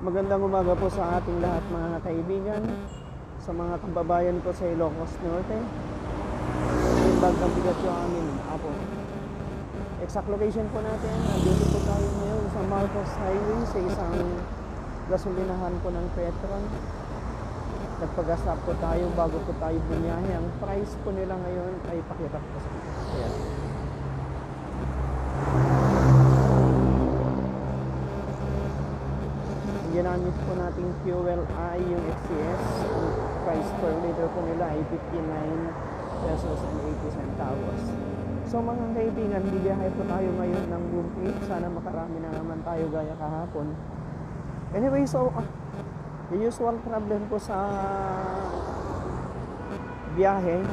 Magandang umaga po sa ating lahat mga kaibigan, sa mga kababayan ko sa Ilocos Norte. Imbag ng bigat yung amin apo. Exact location po natin, nandito po tayo ngayon sa Marcos Highway sa isang gasolinahan po ng Petron. Nagpag-stop po tayo bago po tayo bumiyahe. Ang price po nila ngayon ay pakita po sa ayan. Ginamit po nating fuel ay yung XCS. Ang price per liter po nila ay 59 pesos and 80 centavos. So mga kaibigan, bibiyahe po tayo ngayon ng Bukid. Sana makarami na naman tayo gaya kahapon. Anyway, so the usual problem po sa biyahe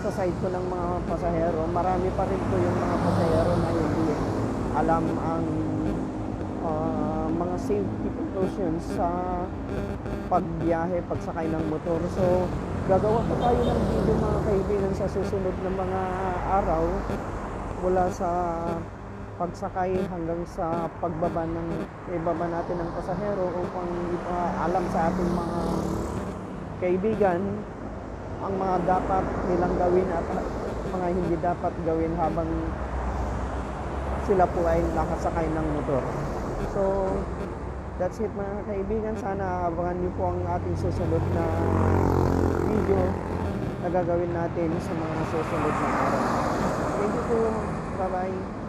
sa side ko ng mga pasahero, marami pa rin po yung mga pasahero na hindi alam ang mga safety precautions sa pagbiyahe, pagsakay ng motor. So gagawa po tayo ng video mga kaibigan sa susunod na mga araw mula sa pagsakay hanggang sa ibaba natin ng pasahero upang alam sa ating mga kaibigan ang mga dapat nilang gawin at mga hindi dapat gawin habang sila po ay nakasakay ng motor. So that's it mga kaibigan, sana abangan niyo po ang ating susunod na video na gagawin natin sa mga susunod na araw. Thank you po, bye bye.